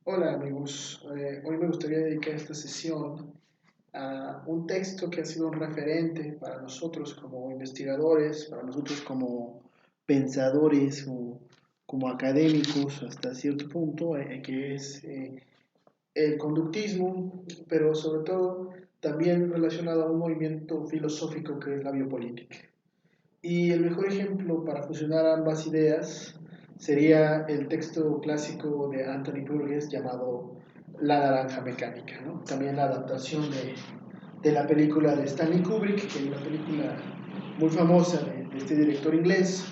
Hola amigos, hoy me gustaría dedicar esta sesión a un texto que ha sido un referente para nosotros como investigadores, para nosotros como pensadores o como académicos hasta cierto punto, que es el conductismo, pero sobre todo también relacionado a un movimiento filosófico que es la biopolítica. Y el mejor ejemplo para fusionar ambas ideas sería el texto clásico de Anthony Burgess llamado La Naranja Mecánica, ¿no? También la adaptación de la película de Stanley Kubrick, que es una película muy famosa de este director inglés,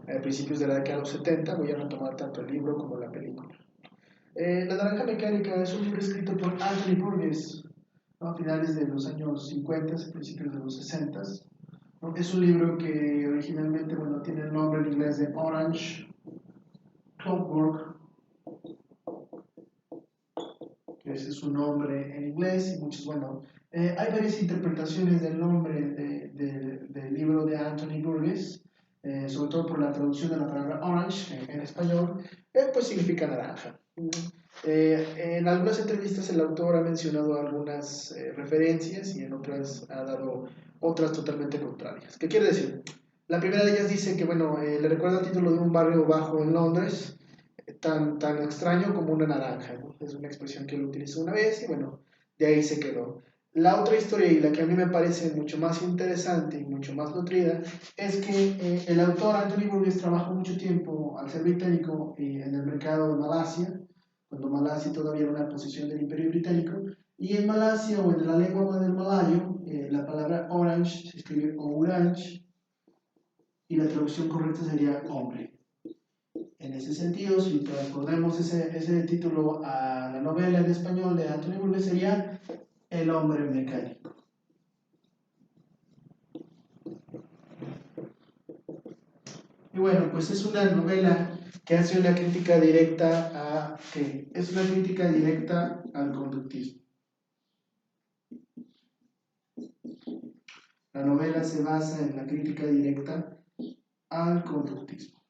a principios de la década de los 70. Voy a retomar tanto el libro como la película. La Naranja Mecánica es un libro escrito por Anthony Burgess, ¿no? A finales de los años 50, principios de los 60. ¿No? Es un libro que originalmente, bueno, tiene el nombre en inglés de Orange Clockwork, que ese es su nombre en inglés, y muchos, bueno, hay varias interpretaciones del nombre del libro de Anthony Burgess, sobre todo por la traducción de la palabra orange en español, pues significa naranja. En algunas entrevistas el autor ha mencionado algunas referencias y en otras ha dado otras totalmente contrarias. ¿Qué quiere decir? La primera de ellas dice que, bueno, le recuerda el título de un barrio bajo en Londres, tan extraño como una naranja, ¿no? Es una expresión que él utilizó una vez y, bueno, de ahí se quedó. La otra historia, y la que a mí me parece mucho más interesante y mucho más nutrida, es que el autor Anthony Burgess trabajó mucho tiempo al ser británico en el mercado de Malasia, cuando Malasia todavía era una posición del Imperio Británico, y en Malasia o en la lengua del malayo, la palabra orange se escribe orange y la traducción correcta sería hombre. En ese sentido, si transponemos ese título a la novela en español de Anthony Burgess, sería El hombre mecánico. Y bueno, pues es una novela que hace una crítica directa es una crítica directa al conductismo. La novela se basa en la crítica directa al conductismo.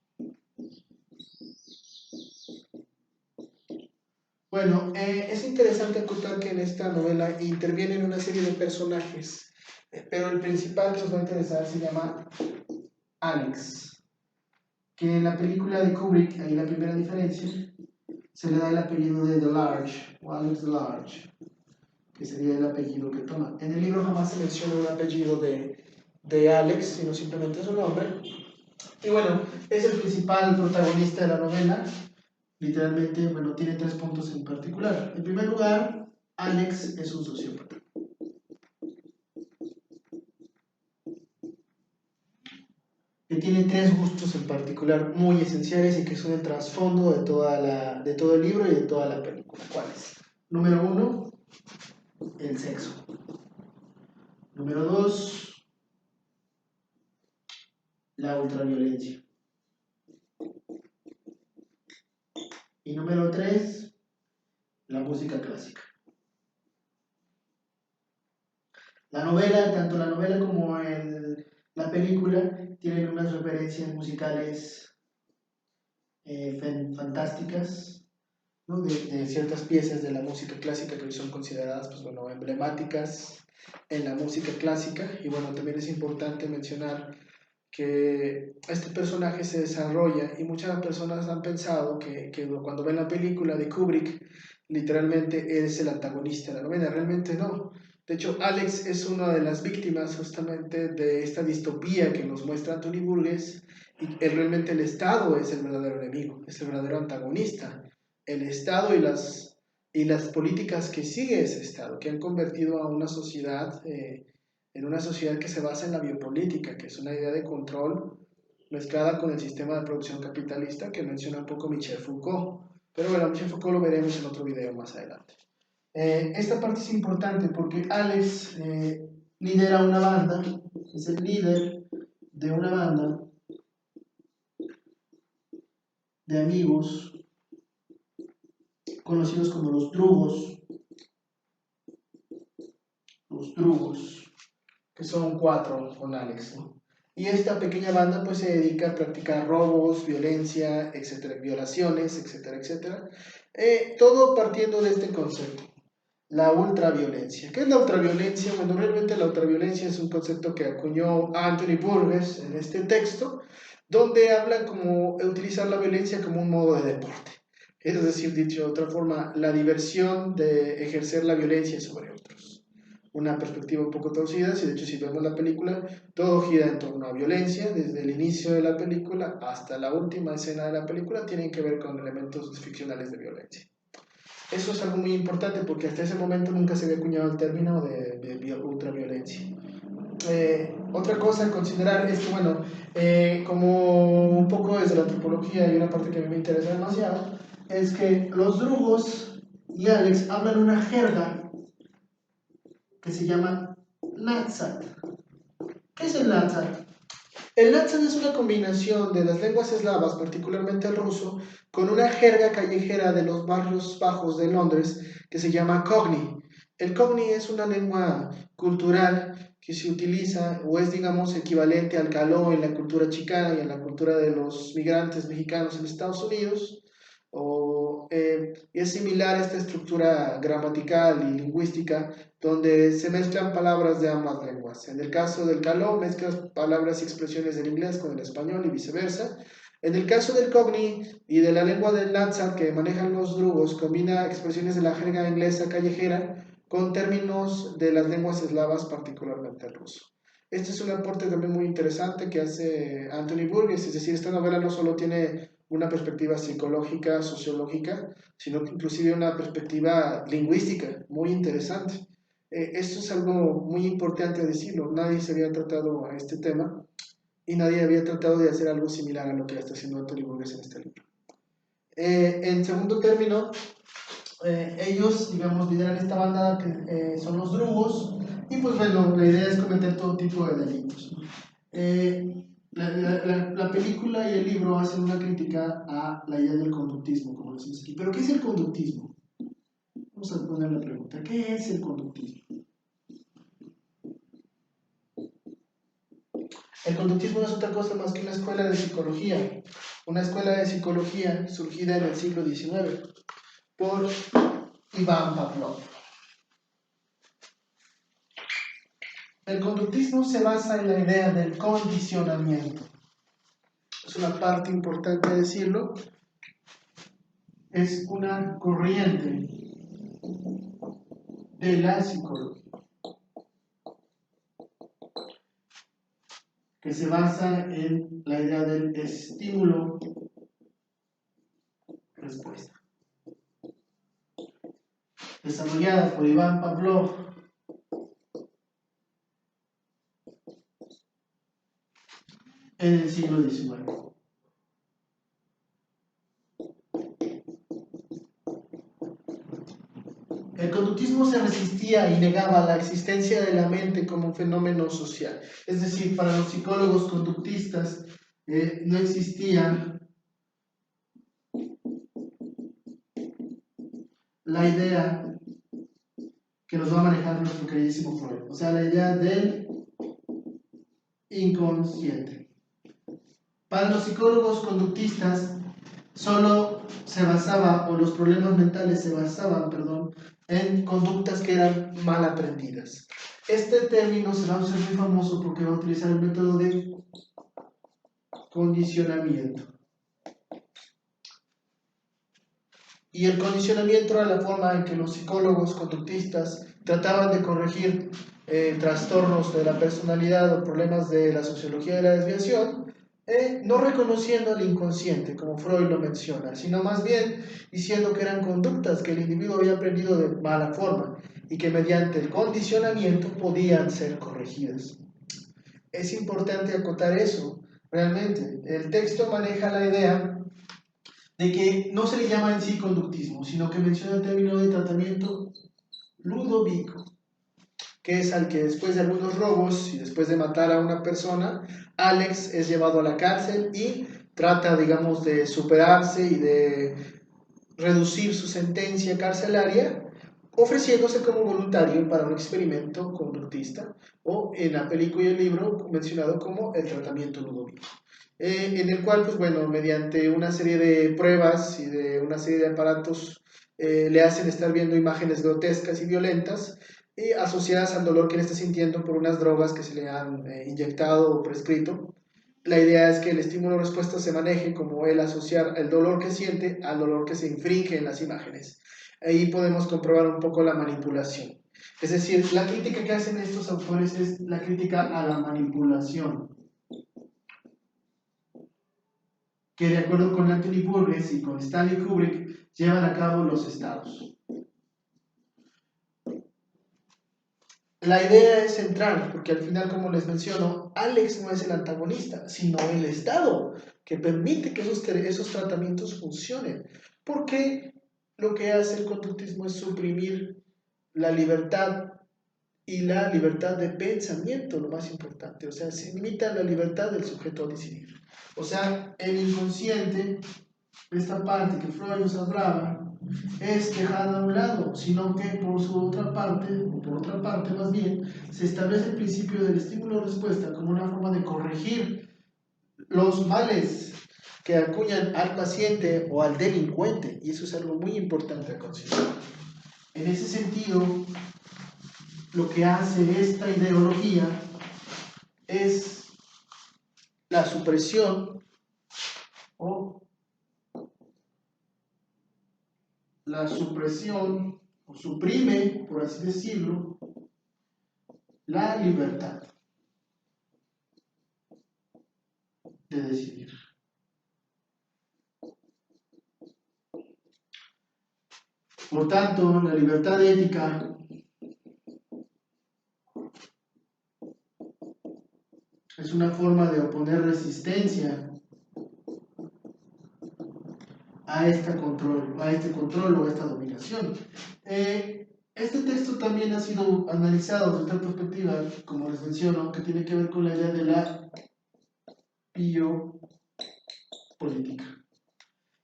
Bueno, es interesante acotar que en esta novela intervienen una serie de personajes, pero el principal que nos va a interesar se llama Alex, que en la película de Kubrick, ahí la primera diferencia, se le da el apellido de DeLarge, o Alex DeLarge, que sería el apellido que toma. En el libro jamás se menciona un apellido de Alex, sino simplemente su nombre. Y bueno, es el principal protagonista de la novela. Literalmente, bueno, tiene tres puntos en particular. En primer lugar, Alex es un sociópata, que tiene tres gustos en particular muy esenciales y que son el trasfondo de todo el libro y de toda la película. ¿Cuáles? Número uno, el sexo. Número dos, la ultraviolencia. Y número tres, la música clásica. La novela, tanto la novela como la película, tienen unas referencias musicales fantásticas, ¿no? De ciertas piezas de la música clásica que hoy son consideradas, pues bueno, emblemáticas en la música clásica. Y bueno, también es importante mencionar que este personaje se desarrolla y muchas personas han pensado que cuando ven la película de Kubrick, literalmente es el antagonista de la novela. Realmente no. De hecho, Alex es una de las víctimas justamente de esta distopía que nos muestra Anthony Burgess, y realmente el Estado es el verdadero enemigo, es el verdadero antagonista. El Estado y las políticas que sigue ese Estado, que han convertido a una sociedad en una sociedad que se basa en la biopolítica, que es una idea de control mezclada con el sistema de producción capitalista que menciona un poco Michel Foucault. Pero bueno, Michel Foucault lo veremos en otro video más adelante. Esta parte es importante porque Alex lidera una banda, es el líder de una banda de amigos conocidos como los drugos, que son cuatro con Alex, ¿no? y esta pequeña banda pues se dedica a practicar robos, violencia, etcétera, violaciones, etcétera, etcétera. Todo partiendo de este concepto, la ultraviolencia. ¿Qué es la ultraviolencia? Bueno, realmente la ultraviolencia es un concepto que acuñó Anthony Burgess en este texto, donde habla como utilizar la violencia como un modo de deporte. Es decir, dicho de otra forma, la diversión de ejercer la violencia sobre otros. Una perspectiva un poco torcida, si de hecho si vemos la película, todo gira en torno a violencia, desde el inicio de la película hasta la última escena de la película, tienen que ver con elementos ficcionales de violencia. Eso es algo muy importante porque hasta ese momento nunca se había acuñado el término de ultraviolencia. Otra cosa a considerar es que, bueno, como un poco desde la antropología y una parte que a mí me interesa demasiado, es que los drugos y Alex hablan una jerga que se llama Natsat. ¿Qué es el Natsat? El Natsat es una combinación de las lenguas eslavas, particularmente el ruso, con una jerga callejera de los barrios bajos de Londres que se llama Cockney. El Cockney es una lengua cultural que se utiliza o es, digamos, equivalente al caló en la cultura chicana y en la cultura de los migrantes mexicanos en Estados Unidos. Es similar a esta estructura gramatical y lingüística donde se mezclan palabras de ambas lenguas. En el caso del caló, mezclas palabras y expresiones del inglés con el español y viceversa. En el caso del Cockney y de la lengua del Natsat que manejan los drugos, combina expresiones de la jerga inglesa callejera con términos de las lenguas eslavas, particularmente el ruso. Este es un aporte también muy interesante que hace Anthony Burgess, es decir, esta novela no solo tiene una perspectiva psicológica, sociológica, sino que inclusive una perspectiva lingüística muy interesante. Esto es algo muy importante decirlo, nadie se había tratado a este tema y nadie había tratado de hacer algo similar a lo que está haciendo Anthony Burgess en este libro. En segundo término, ellos, digamos, lideran esta banda que son los drugos y pues bueno, la idea es cometer todo tipo de delitos. La película y el libro hacen una crítica a la idea del conductismo, como decimos aquí. ¿Pero qué es el conductismo? Vamos a poner la pregunta, ¿qué es el conductismo? El conductismo no es otra cosa más que una escuela de psicología surgida en el siglo XIX por Iván Pavlov. El conductismo se basa en la idea del condicionamiento. Es una parte importante decirlo. Es una corriente de la psicología que se basa en la idea del estímulo-respuesta. Desarrollada por Iván Pavlov en el siglo XIX. El conductismo se resistía y negaba la existencia de la mente como un fenómeno social. Es decir, para los psicólogos conductistas no existía la idea que nos va a manejar nuestro queridísimo Freud. O sea, la idea del inconsciente. Para los psicólogos conductistas, solo se basaba, o los problemas mentales se basaban, en conductas que eran mal aprendidas. Este término se va a hacer muy famoso porque va a utilizar el método de condicionamiento. Y el condicionamiento era la forma en que los psicólogos conductistas trataban de corregir trastornos de la personalidad o problemas de la sociología de la desviación, no reconociendo el inconsciente, como Freud lo menciona, sino más bien diciendo que eran conductas que el individuo había aprendido de mala forma y que mediante el condicionamiento podían ser corregidas. Es importante acotar eso, realmente. El texto maneja la idea de que no se le llama en sí conductismo, sino que menciona el término de tratamiento ludovico, que es al que después de algunos robos y después de matar a una persona, Alex es llevado a la cárcel y trata, digamos, de superarse y de reducir su sentencia carcelaria ofreciéndose como voluntario para un experimento conductista o en la película y el libro mencionado como el tratamiento Ludovico, en el cual, pues bueno, mediante una serie de pruebas y de una serie de aparatos le hacen estar viendo imágenes grotescas y violentas asociadas al dolor que él está sintiendo por unas drogas que se le han inyectado o prescrito. La idea es que el estímulo-respuesta se maneje como el asociar el dolor que siente al dolor que se infringe en las imágenes. Ahí podemos comprobar un poco la manipulación. Es decir, la crítica que hacen estos autores es la crítica a la manipulación, que de acuerdo con Anthony Burgess y con Stanley Kubrick llevan a cabo los estados. La idea es central, porque al final, como les menciono, Alex no es el antagonista, sino el Estado, que permite que esos tratamientos funcionen. Porque lo que hace el conductismo es suprimir la libertad y la libertad de pensamiento, lo más importante. O sea, se limita la libertad del sujeto a decidir. O sea, el inconsciente, esta parte que Freud nos hablaba, es dejada a un lado, sino que por su otra parte, o por otra parte más bien, se establece el principio del estímulo-respuesta como una forma de corregir los males que acuñan al paciente o al delincuente, y eso es algo muy importante a considerar. En ese sentido, lo que hace esta ideología es la supresión o o suprime, por así decirlo, la libertad de decidir. Por tanto, la libertad ética es una forma de oponer resistencia a este control o a esta dominación. Este texto también ha sido analizado desde otra perspectiva, como les menciono, que tiene que ver con la idea de la biopolítica,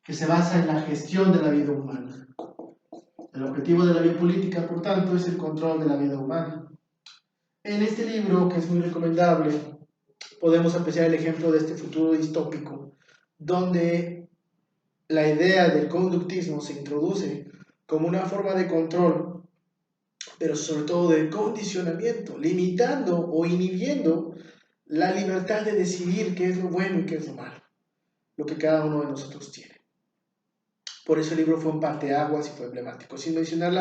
que se basa en la gestión de la vida humana. El objetivo de la biopolítica, por tanto, es el control de la vida humana. En este libro, que es muy recomendable, podemos apreciar el ejemplo de este futuro distópico, donde la idea del conductismo se introduce como una forma de control, pero sobre todo de condicionamiento, limitando o inhibiendo la libertad de decidir qué es lo bueno y qué es lo malo, lo que cada uno de nosotros tiene. Por eso el libro fue un parteaguas y fue emblemático, sin mencionar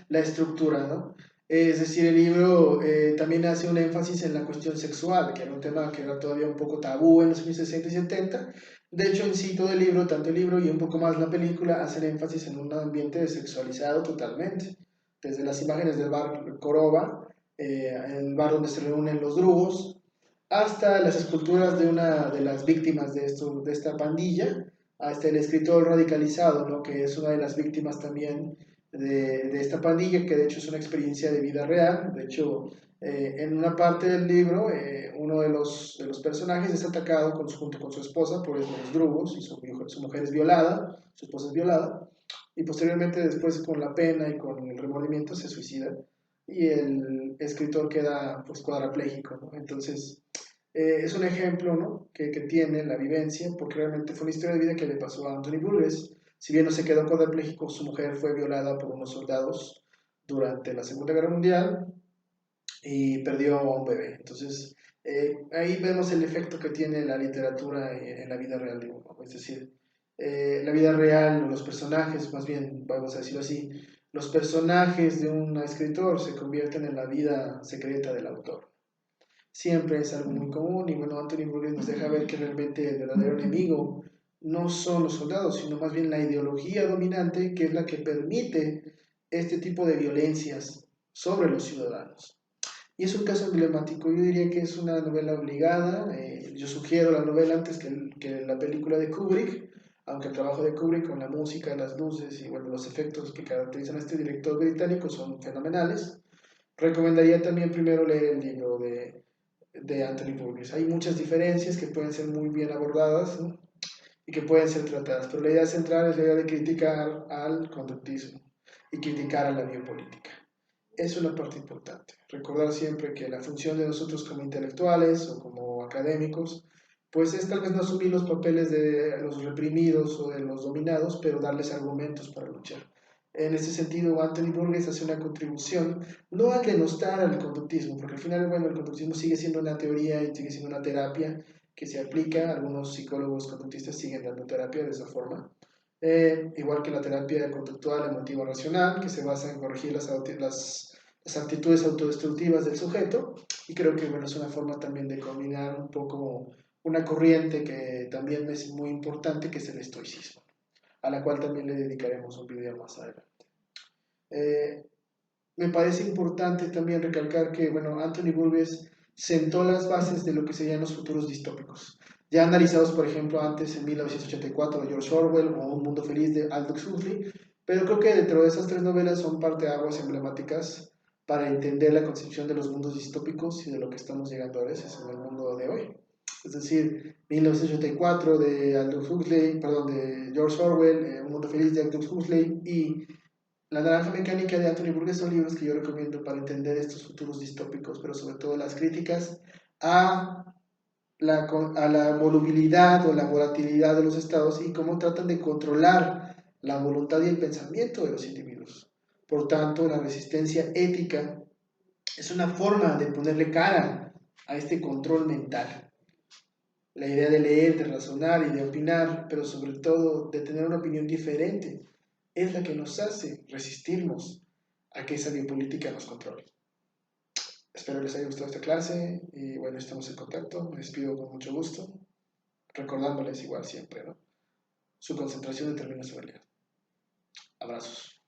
la estructura, ¿no? Es decir, el libro también hace un énfasis en la cuestión sexual, que era un tema que era todavía un poco tabú en los años 60 y 70. De hecho, en sí todo el libro, tanto el libro y un poco más la película, hacen énfasis en un ambiente sexualizado totalmente. Desde las imágenes del bar Korova, el bar donde se reúnen los drugos, hasta las esculturas de una de las víctimas de esta pandilla, hasta el escritor radicalizado, ¿no? Que es una de las víctimas también de esta pandilla, que de hecho es una experiencia de vida real. De hecho, en una parte del libro, uno de los personajes es atacado junto con su esposa por los drugos, y su mujer es violada, su esposa es violada, y posteriormente después con la pena y con el remordimiento se suicida, y el escritor queda pues cuadraplégico, ¿no? Entonces, es un ejemplo, ¿no? que tiene la vivencia, porque realmente fue una historia de vida que le pasó a Anthony Burgess. Si bien no se quedó cuadrapléjico, su mujer fue violada por unos soldados durante la Segunda Guerra Mundial y perdió a un bebé. Entonces, ahí vemos el efecto que tiene la literatura en la vida real de uno. Es decir, la vida real, los personajes, más bien, vamos a decirlo así, los personajes de un escritor se convierten en la vida secreta del autor. Siempre es algo muy común y bueno, Anthony Burgess nos deja ver que realmente el verdadero enemigo no son los soldados, sino más bien la ideología dominante que es la que permite este tipo de violencias sobre los ciudadanos. Y es un caso emblemático, yo diría que es una novela obligada, yo sugiero la novela antes que la película de Kubrick, aunque el trabajo de Kubrick con la música, las luces y bueno, los efectos que caracterizan a este director británico son fenomenales. Recomendaría también primero leer el libro de Anthony Burgess. Hay muchas diferencias que pueden ser muy bien abordadas, ¿no? Y que pueden ser tratadas, pero la idea central es la idea de criticar al conductismo. y criticar a la biopolítica. Es una parte importante. Recordar siempre que la función de nosotros como intelectuales o como académicos, pues es tal vez no asumir los papeles de los reprimidos o de los dominados, pero darles argumentos para luchar. En ese sentido, Anthony Burgess hace una contribución, no al denostar al conductismo, porque al final, bueno, el conductismo sigue siendo una teoría y sigue siendo una terapia que se aplica, algunos psicólogos conductistas siguen dando terapia de esa forma, igual que la terapia conductual emotiva racional, que se basa en corregir las actitudes autodestructivas del sujeto, y creo que bueno, es una forma también de combinar un poco una corriente que también es muy importante, que es el estoicismo, a la cual también le dedicaremos un video más adelante. Eh, Me parece importante también recalcar que, bueno, Anthony Burgess sentó las bases de lo que serían los futuros distópicos, ya analizados, por ejemplo, antes en 1984 de George Orwell o Un Mundo Feliz de Aldous Huxley, pero creo que dentro de esas tres novelas son parteaguas emblemáticas para entender la concepción de los mundos distópicos y de lo que estamos llegando a veces en el mundo de hoy. Es decir, 1984 de Aldous Huxley, perdón, de George Orwell, Un Mundo Feliz de Aldous Huxley y La Naranja Mecánica de Anthony Burgess son libros que yo recomiendo para entender estos futuros distópicos, pero sobre todo las críticas a a la volubilidad o la volatilidad de los estados y cómo tratan de controlar la voluntad y el pensamiento de los individuos. Por tanto, la resistencia ética es una forma de ponerle cara a este control mental. La idea de leer, de razonar y de opinar, pero sobre todo de tener una opinión diferente, es la que nos hace resistirnos a que esa biopolítica nos controle. Espero les haya gustado esta clase y bueno, estamos en contacto. Me despido con mucho gusto, recordándoles igual siempre, ¿no? Su concentración determina su realidad. Abrazos.